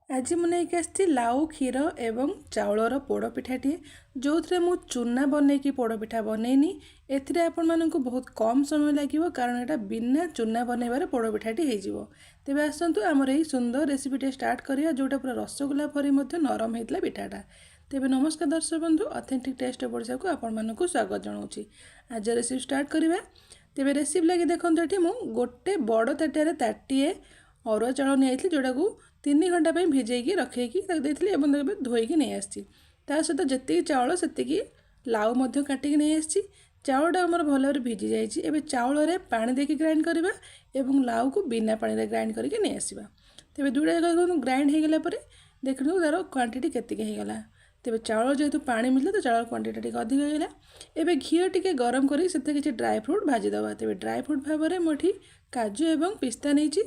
आज ମୁଁ ନେଇକି ଆସିଛି ଲାଉ କ୍ଷୀର ଏବଂ ଚାଉଳର ପୋଡ଼ପିଠାଟିଏ ଯେଉଁଥିରେ ମୁଁ ଚୁନା ବନେଇକି ପୋଡ଼ପିଠା ବନେଇନି। ଏଥିରେ ଆପଣମାନଙ୍କୁ ବହୁତ କମ୍ ସମୟ ଲାଗିବ କାରଣ ଏଇଟା ବିନା ଚୁନା ବନେଇବାରେ ପୋଡ଼ପିଠାଟି ହେଇଯିବ। ତେବେ ଆସନ୍ତୁ ଆମର ଏହି ସୁନ୍ଦର ରେସିପିଟି ଷ୍ଟାର୍ଟ କରିବା, ଯେଉଁଟା ପୁରା ରସଗୋଲା ପରି ମଧ୍ୟ ନରମ ହେଇଥିଲା ପିଠାଟା। ତେବେ ନମସ୍କାର ଦର୍ଶକ ବନ୍ଧୁ, ଅଥେଣ୍ଟିକ୍ ଟେଷ୍ଟ ଅଫ୍ ଓଡ଼ିଶାକୁ ଆପଣମାନଙ୍କୁ ସ୍ୱାଗତ ଜଣାଉଛି। ଆଜି ରେସିପି ଷ୍ଟାର୍ଟ କରିବା। ତେବେ ରେସିପି ଲାଗି ଦେଖନ୍ତୁ, ଏଠି ମୁଁ ଗୋଟେ ବଡ଼ ତାଟିଆରେ ତାଟିଏ ଅରୁଆ ଚାଉଳ ନେଇଯାଇଥିଲି, ଯେଉଁଟାକୁ 3 ଘଣ୍ଟା ପାଇଁ ଭିଜେଇକି ରଖେଇକି ତାକୁ ଦେଇଥିଲି ଏବଂ ତାକୁ ଧୋଇକି ନେଇ ଆସିଛି। ତା ସହିତ ଯେତିକି ଚାଉଳ ସେତିକି ଲାଉ ମଧ୍ୟ କାଟିକି ନେଇ ଆସିଛି। ଚାଉଳଟା ଆମର ଭଲ ଭାବରେ ଭିଜି ଯାଇଛି। ଏବେ ଚାଉଳରେ ପାଣି ଦେଇକି ଗ୍ରାଇଣ୍ଡ କରିବା ଏବଂ ଲାଉକୁ ବିନା ପାଣିରେ ଗ୍ରାଇଣ୍ଡ କରିକି ନେଇ ଆସିବା। ତେବେ ଦୁଇଟା ଯାକ ଗ୍ରାଇଣ୍ଡ ହେଇଗଲା ପରେ ଦେଖନ୍ତୁ ତା'ର କ୍ୱାଣ୍ଟିଟି କେତିକି ହେଇଗଲା। ତେବେ ଚାଉଳ ଯେହେତୁ ପାଣି ମିଳିଲା ତ ଚାଉଳ କ୍ୱାଣ୍ଟିଟି ଟିକେ ଅଧିକ ହେଇଗଲା। ଏବେ ଘିଅ ଟିକେ ଗରମ କରି ସେଥିରେ କିଛି ଡ୍ରାଏ ଫ୍ରୁଟ୍ ଭାଜିଦେବା। ତେବେ ଡ୍ରାଏ ଫ୍ରୁଟ୍ ଭାବରେ ମୁଁ ଏଠି କାଜୁ ଏବଂ ପିସ୍ତା ନେଇଛି।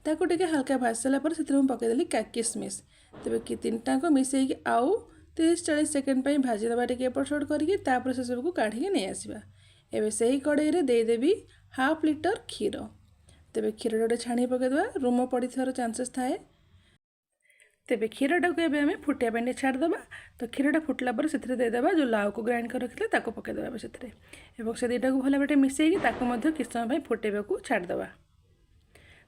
ତାକୁ ଟିକେ ହାଲକା ଭାଜି ସାରିଲା ପରେ ସେଥିରେ ମୁଁ ପକାଇଦେଲି କିସମିସ୍। ତେବେ ତିନିଟାକୁ ମିଶାଇକି ଆଉ 30-40 ସେକେଣ୍ଡ ପାଇଁ ଭାଜିଦେବା ଟିକେ ଏପଟ ସେପଟ କରିକି। ତାପରେ ସେସବୁକୁ କାଢ଼ିକି ନେଇ ଆସିବା। ଏବେ ସେହି କଡ଼େଇରେ ଦେଇଦେବି 1/2 ଲିଟର କ୍ଷୀର। ତେବେ କ୍ଷୀରଟା ଗୋଟେ ଛାଣିକି ପକାଇଦେବା, ରୁମ ପଡ଼ିଥିବାର ଚାନ୍ସେସ୍ ଥାଏ। ତେବେ କ୍ଷୀରଟାକୁ ଏବେ ଆମେ ଫୁଟିବା ପାଇଁ ଟିକେ ଛାଡ଼ିଦେବା। ତ କ୍ଷୀରଟା ଫୁଟିଲା ପରେ ସେଥିରେ ଦେଇଦେବା ଯେଉଁ ଲାଉକୁ ଗ୍ରାଇଣ୍ଡ କରି ରଖିଥିଲେ ତାକୁ ପକାଇଦେବା ଏବେ ସେଥିରେ, ଏବଂ ସେ ଦୁଇଟାକୁ ଭଲ ଭାବରେ ମିଶାଇକି ତାକୁ ମଧ୍ୟ କିଛି ସମୟ ପାଇଁ ଫୁଟାଇବାକୁ ଛାଡ଼ିଦେବା।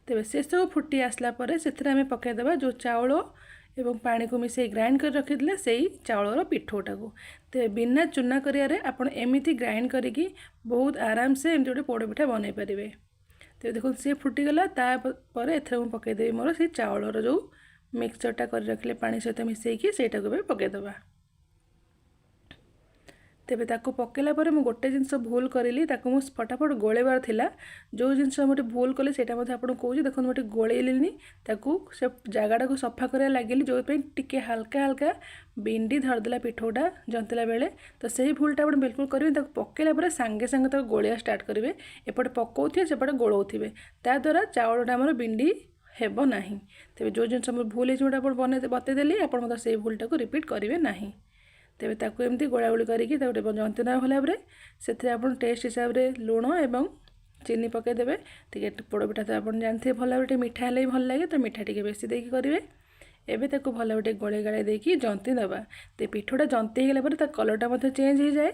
ତେବେ ସେସବୁ ଫୁଟି ଆସିଲା ପରେ ସେଥିରେ ଆମେ ପକାଇଦେବା ଯେଉଁ ଚାଉଳ ଏବଂ ପାଣିକୁ ମିଶାଇ ଗ୍ରାଇଣ୍ଡ କରି ରଖିଥିଲେ ସେଇ ଚାଉଳର ପିଠଉଟାକୁ। ତେବେ ବିନା ଚୁନା କରିବାରେ ଆପଣ ଏମିତି ଗ୍ରାଇଣ୍ଡ କରିକି ବହୁତ ଆରାମସେ ଏମିତି ଗୋଟେ ପୋଡ଼ପିଠା ବନେଇ ପାରିବେ। ତେବେ ଦେଖନ୍ତୁ ସିଏ ଫୁଟିଗଲା। ତାପରେ ଏଥିରେ ମୁଁ ପକାଇଦେବି ମୋର ସେଇ ଚାଉଳର ଯେଉଁ ମିକ୍ସଚରଟା କରି ରଖିଲେ ପାଣି ସହିତ ମିଶାଇକି ସେଇଟାକୁ ଏବେ ପକାଇଦେବା। ତେବେ ତାକୁ ପକାଇଲା ପରେ ମୁଁ ଗୋଟେ ଜିନିଷ ଭୁଲ କରିଲି, ତାକୁ ମୁଁ ଫଟାଫଟ ଗୋଳେଇବାର ଥିଲା। ଯେଉଁ ଜିନିଷ ମୁଁ ଏଠି ଭୁଲ କଲି ସେଇଟା ମଧ୍ୟ ଆପଣଙ୍କୁ କହୁଛି। ଦେଖନ୍ତୁ ମୁଁ ଏଠି ଗୋଳେଇଲିନି, ତାକୁ ସେ ଜାଗାଟାକୁ ସଫା କରିବା ଲାଗିଲି, ଯେଉଁଥିପାଇଁ ଟିକେ ହାଲକା ହାଲକା ବିଣ୍ଡି ଧରିଦେଲା ପିଠଉଟା ଜନ୍ତିଲା ବେଳେ। ତ ସେହି ଭୁଲଟା ଆପଣ ବିଲକୁଲ କରିବେ। ତାକୁ ପକାଇଲା ପରେ ସାଙ୍ଗେ ସାଙ୍ଗେ ତାକୁ ଗୋଳେଇବା ଷ୍ଟାର୍ଟ କରିବେ। ଏପଟେ ପକାଉଥିବେ ସେପଟେ ଗୋଳଉଥିବେ, ତାଦ୍ୱାରା ଚାଉଳଟା ଆମର ବିଣ୍ଡି ହେବ ନାହିଁ। ତେବେ ଯେଉଁ ଜିନିଷ ମୋର ଭୁଲ ହେଇଛି ଯେଉଁଟା ଆପଣ ବତେଇଦେଲି, ଆପଣ ମଧ୍ୟ ସେଇ ଭୁଲଟାକୁ ରିପିଟ୍ କରିବେ ନାହିଁ। ତେବେ ତାକୁ ଏମିତି ଗୋଳାଗୋଳି କରିକି ତାକୁ ଟିକେ ଜନ୍ତି ଦେବା ଭଲ ଭାବରେ। ସେଥିରେ ଆପଣ ଟେଷ୍ଟ ହିସାବରେ ଲୁଣ ଏବଂ ଚିନି ପକାଇଦେବେ। ଟିକେ ପୋଡ଼ପିଠା ତ ଆପଣ ଜାଣିଥିବେ ଭଲ ଭାବରେ ଟିକେ ମିଠା ହେଲେ ବି ଭଲ ଲାଗେ, ତ ମିଠା ଟିକେ ବେଶୀ ଦେଇକି କରିବେ। ଏବେ ତାକୁ ଭଲ ଭାବରେ ଟିକେ ଗୋଳେଇ ଗାଳେଇ ଦେଇକି ଜନ୍ତି ଦେବା। ତ ପିଠଉଟା ଜନ୍ତି ହେଇଗଲା ପରେ ତା କଲର୍ଟା ମଧ୍ୟ ଚେଞ୍ଜ ହେଇଯାଏ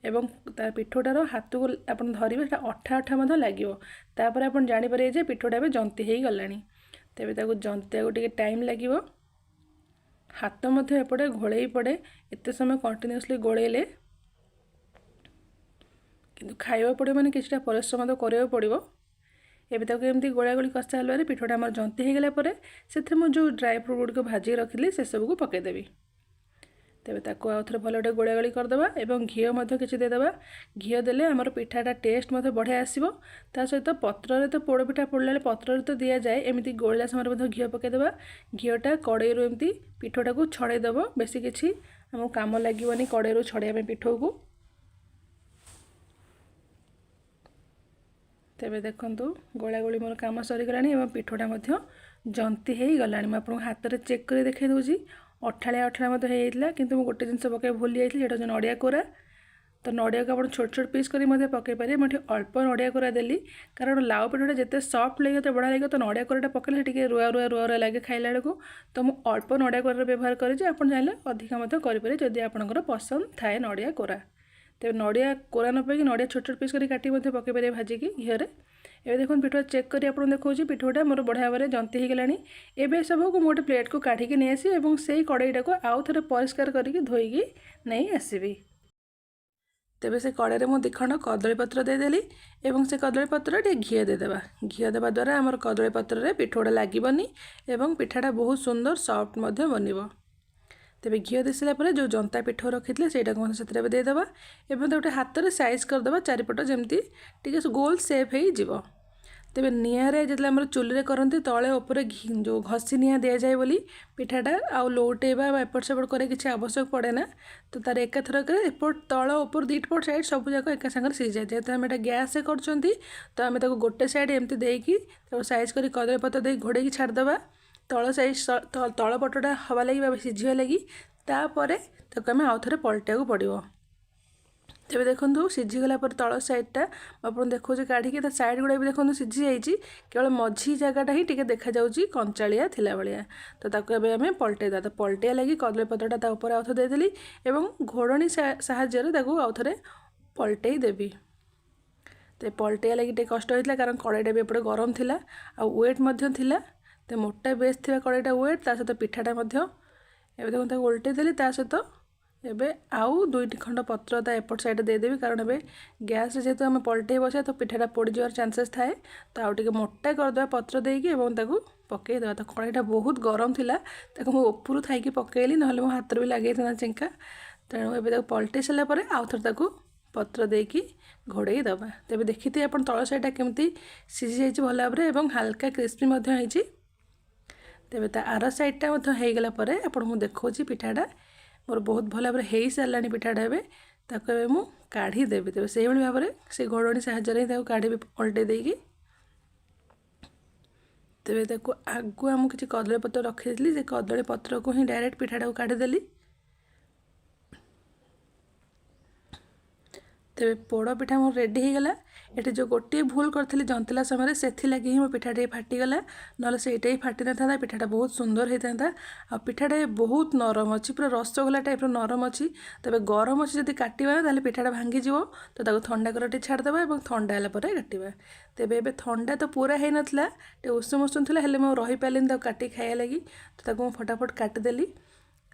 ଏବଂ ତା ପିଠଉଟାର ହାତକୁ ଆପଣ ଧରିବେ ସେଟା ଅଠା ଅଠା ମଧ୍ୟ ଲାଗିବ। ତାପରେ ଆପଣ ଜାଣିପାରିବେ ଯେ ପିଠଉଟା ଏବେ ଜନ୍ତି ହେଇଗଲାଣି। ତେବେ ତାକୁ ଜନ୍ତିବାକୁ ଟିକେ ଟାଇମ୍ ଲାଗିବ। ହାତ ମଧ୍ୟ ଏପଟେ ଘୋଳେଇ ପଡ଼େ। ଏତେ ସମୟ କଣ୍ଟିନ୍ୟୁଅସଲି ଗୋଳେଇଲେ କିନ୍ତୁ ଖାଇବାକୁ ପଡ଼ିବ, ମାନେ କିଛିଟା ପରିଶ୍ରମ ତ କରିବାକୁ ପଡ଼ିବ। ଏବେ ତାକୁ ଏମିତି ଗୋଳାଗୋଳି କରିସାରିଲା ପରେ ପିଠଉଟା ଆମର ଜନ୍ତି ହେଇଗଲା ପରେ ସେଥିରେ ମୁଁ ଯେଉଁ ଡ୍ରାଏ ଫ୍ରୁଟ୍ ଗୁଡ଼ିକ ଭାଜିକି ରଖିଲି ସେସବୁକୁ ପକାଇଦେବି। ତେବେ ତାକୁ ଆଉ ଥରେ ଭଲ ଗୋଟେ ଗୋଳାଗୋଳି କରିଦେବା ଏବଂ ଘିଅ ମଧ୍ୟ କିଛି ଦେଇଦେବା। ଘିଅ ଦେଲେ ଆମର ପିଠାଟା ଟେଷ୍ଟ ମଧ୍ୟ ବଢ଼ିଆ ଆସିବ। ତା ସହିତ ପତ୍ରରେ ତ ପୋଡ଼ପିଠା ପୋଡ଼ିଲା ବେଳେ ପତ୍ରରେ ତ ଦିଆଯାଏ, ଏମିତି ଗୋଳିଲା ସମୟରେ ମଧ୍ୟ ଘିଅ ପକାଇଦେବା। ଘିଅଟା କଡ଼େଇରୁ ଏମିତି ପିଠଉଟାକୁ ଛଡ଼େଇ ଦେବ, ବେଶୀ କିଛି ଆମକୁ କାମ ଲାଗିବନି କଡ଼େଇରୁ ଛଡ଼େଇବା ପାଇଁ ପିଠଉକୁ। ତେବେ ଦେଖନ୍ତୁ ଗୋଳାଗୋଳି ମୋର କାମ ସରିଗଲାଣି ଏବଂ ପିଠଉଟା ମଧ୍ୟ ଜନ୍ତି ହେଇଗଲାଣି। ମୁଁ ଆପଣଙ୍କୁ ହାତରେ ଚେକ୍ କରି ଦେଖାଇ ଦେଉଛି। ଅଠାଳିଆ ଅଠାଳିଆ ମଧ୍ୟ ହେଇଯାଇଥିଲା, କିନ୍ତୁ ମୁଁ ଗୋଟେ ଜିନିଷ ପକାଇବା ଭୁଲି ଯାଇଥିଲି, ସେଇଟା ହେଉଛି ନଡ଼ିଆ କୋରା। ତ ନଡ଼ିଆକୁ ଆପଣ ଛୋଟ ଛୋଟ ପିସ୍ କରି ମଧ୍ୟ ପକାଇ ପାରିବେ। ମୁଁ ଏଠି ଅଳ୍ପ ନଡ଼ିଆ କୋରା ଦେଲି, କାରଣ ଲାଉ ପିଠଉଟା ଯେତେ ସଫ୍ଟ ଲାଗିବ ଏତେ ବଢ଼ିଆ ଲାଗିବ। ତ ନଡ଼ିଆ କୋରାଟା ପକାଇଲେ ଟିକେ ରୁଆ ରୁଆ ଲାଗେ ଖାଇଲା ବେଳକୁ। ତ ମୁଁ ଅଳ୍ପ ନଡ଼ିଆ କୋରାର ବ୍ୟବହାର କରିଛି। ଆପଣ ଚାହିଁଲେ ଅଧିକା ମଧ୍ୟ କରିପାରିବେ ଯଦି ଆପଣଙ୍କର ପସନ୍ଦ ଥାଏ ନଡ଼ିଆ କୋରା। ତେବେ ନଡ଼ିଆ କୋରା ନ ପକାଇକି ନଡ଼ିଆ ଛୋଟ ଛୋଟ ପିସ୍ କରି କାଟି ମଧ୍ୟ ପକାଇ ପାରିବେ ଭାଜିକି ଘିଅରେ। ଏବେ ଦେଖନ୍ତୁ ପିଠା ଚେକ୍ କରି ଆପଣଙ୍କୁ ଦେଖାଉଛି ପିଠଉଟା ମୋର ବଢ଼ିଆ ଭାବରେ ଜନ୍ତି ହେଇଗଲାଣି। ଏବେ ସବୁକୁ ମୁଁ ଗୋଟେ ପ୍ଲେଟ୍କୁ କାଢ଼ିକି ନେଇ ଆସିବି ଏବଂ ସେଇ କଡ଼େଇଟାକୁ ଆଉ ଥରେ ପରିଷ୍କାର କରିକି ଧୋଇକି ନେଇ ଆସିବି। ତେବେ ସେ କଡ଼େଇରେ ମୁଁ 2 ଖଣ୍ଡ କଦଳୀ ପତ୍ର ଦେଇଦେଲି ଏବଂ ସେ କଦଳୀ ପତ୍ରରେ ଟିକେ ଘିଅ ଦେଇଦେବା। ଘିଅ ଦେବା ଦ୍ୱାରା ଆମର କଦଳୀ ପତ୍ରରେ ପିଠଉଟା ଲାଗିବନି ଏବଂ ପିଠାଟା ବହୁତ ସୁନ୍ଦର ସଫ୍ଟ ମଧ୍ୟ ବନିବ। ତେବେ ଘିଅ ଦେଇସାରିଲା ପରେ ଯେଉଁ ଜନ୍ତା ପିଠଉ ରଖିଥିଲେ ସେଇଟାକୁ ମଧ୍ୟ ସେଥିରେ ଏବେ ଦେଇଦେବା ଏବଂ ତାକୁ ଗୋଟେ ହାତରେ ସାଇଜ୍ କରିଦେବା ଚାରିପଟ, ଯେମିତି ଟିକେ ଗୋଲ ସେପ୍ ହେଇଯିବ। ତେବେ ନିଆଁରେ ଯେତେବେଳେ ଆମର ଚୁଲିରେ କରନ୍ତି ତଳେ ଉପରେ ଯେଉଁ ଘଷି ନିଆଁ ଦିଆଯାଏ ବୋଲି ପିଠାଟା ଆଉ ଲଉଟେଇବା ବା ଏପଟ ସେପଟ କରିବା କିଛି ଆବଶ୍ୟକ ପଡ଼େ ନା। ତ ତାର ଏକାଥରକରେ ଏପଟ ତଳ ଉପର ଦୁଇପଟ ସାଇଡ଼୍ ସବୁଯାକ ଏକା ସାଙ୍ଗରେ ସିଝିଯାଏ। ଯେହେତୁ ଆମେ ଏଇଟା ଗ୍ୟାସ୍ରେ କରୁଛନ୍ତି ତ ଆମେ ତାକୁ ଗୋଟେ ସାଇଡ଼୍ ଏମିତି ଦେଇକି ତାକୁ ସାଇଜ୍ କରି କଦଳୀପତ୍ର ଦେଇ ଘୋଡ଼େଇକି ଛାଡ଼ିଦେବା ତଳ ସାଇଡ଼୍ ତଳ ପଟଟା ହେବା ଲାଗି ବା ସିଝିବା ଲାଗି। ତାପରେ ତାକୁ ଆମେ ଆଉ ଥରେ ପଲଟିବାକୁ ପଡ଼ିବ। तेबे देखो सीझीगला तल साइडटा आपन देखो काढ़ी ता साइड गुड़ा भी देखो सीझी जाइए केवल मझी जगहटा ही टिके देखा जाउची कंचालिया थिला भलिया। तो ताको एबे हमें पलटेदा तो पलटिया लगी कदली पत्रटा ता ऊपर आउथ देदेली एवं घोड़णी साहाय्य ताको आउथरे पलटई देबी। तो पलटिया लगी टे कष्ट होता कारण कड़ाईटा भी एपटे गरम थिला आ वेट मध्य थिला। तो मोटा बेस थिबा कड़ाईटा वेट ता सहित पिठाटा मध्य एबे देखो ताको उल्टै देली ता सहित एबे आउ दुईटी खंड पत्र ता एपट साइड देदेवी कारण एबे गैस जेहेतु आम पलटै बसा तो पिठाटा पोड़ जावर चांसेस थाए। तो आउ टिके मोटा करदे पत्र देकी एवं ताको पकईदेवा। तो कड़ाईटा बहुत गरम थिला ताको मु उपरु थाइकी पकईली नहले मो हाथ भी लगे चिंका। तेणु एबे ताको पलटै सारा पर आउ थोड़े ताको पत्र देकी घोड़े दबा। तेबे देखिथे अपन तल साइडटा केमती सीझी जाइए भल भाव एवं हल्का क्रिस्पी मध्य होइछि। तेबे ता आर साइडटा मध्य हेगला परे आपन मु देखौछि पिठाटा मोर बहुत भल भाव हो सारानी पिठाटा एबे ताको एबे मु काढ़ी देबी। तेबे सेहि भली भाव से घोड़णी साहाय्य रे ताको काढ़ी पलटै देकी तेबे ताको आगु आम किछि कदली पत्र रखी देली से कदली पत्र को ही डायरेक्ट पिठाटा को काढ़ी देली। तेबे पोड़ पिठा मोर रेडी हो गला। ये जो गोटे भूल करी जंतला समय से लगी ही मो पिठाटे फाटीगला ना सेटा ही फाटी ना था पिठाटा बहुत सुंदर होता है। आ पिठाटा बहुत नरम अच्छी पूरा रसगोला टाइप नरम अच्छी। तेज गरम अच्छी जब काटा ताले पिठाटा भांगीज तो थंडा कर छाड़देवा और थंडा है काटा। तेबे एबे थंडा तो पूरा हो नाला उषुम उषुम थी हेल्ले मुझे रही पारे काटी खाया लगी तो मुझे फटाफट काटिदेली।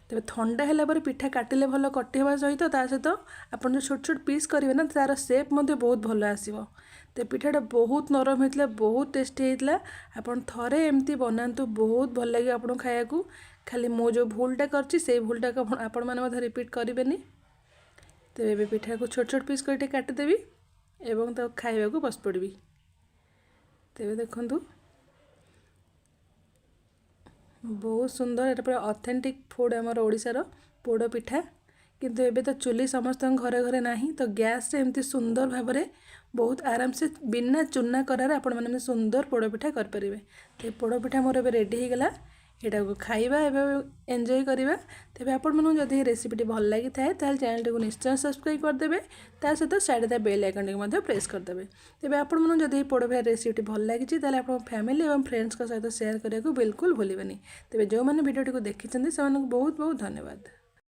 तेज थंडा है पिठा काटिले भल कटी हवा सहित ता सहित आप जो छोट छोट पीस करेंगे ना तार सेप बहुत भल आसो। तो पिठाटा बहुत नरम होता बहुत टेस्टी होता। आपन थरे एमती बनातु बहुत भल लगे आपको खाया। खाली मो जो भूलटा करछि से भूलटा को आपण माने रिपीट करेंगे। तो ये पिठा को छोट छोट पीस कर काटिदेवी एवं तो खाइबा को बस पड़ी। तेज देखु बहुत सुंदर ये पूरा ऑथेंटिक फूड आमर ओडिशार पोड़ पिठा। किंतु एबे तो चुली समस्त घरे घरे नाही तो गैस रे एमती सुंदर भाव में बहुत आराम से बिना चूना करार आपण मैंने सुंदर पोड़ पिठा कर परिबे। तो पोड़ पिठा मोर एबे रेडी हो गला यहाँ को खाइबा एबे एंजॉय करवा। तेबे आपण मानू जदि रेसिपीटी भल लगी थाए ताल चैनल को निश्चय सब्सक्राइब करदेबे ता सहित साइड ता बेल आइकन को प्रेस करदेबे। तेबे आपण मानू जदि पोड़ पिठा रेसिपीटी भल लगी ताल आपण फैमिली और फ्रेंड्स सहित शेयर करने को बिल्कुल भूलिबेनी। तेबे जो माने वीडियोटी को देखिछन्ती सेमानकु बहुत बहुत धन्यवाद।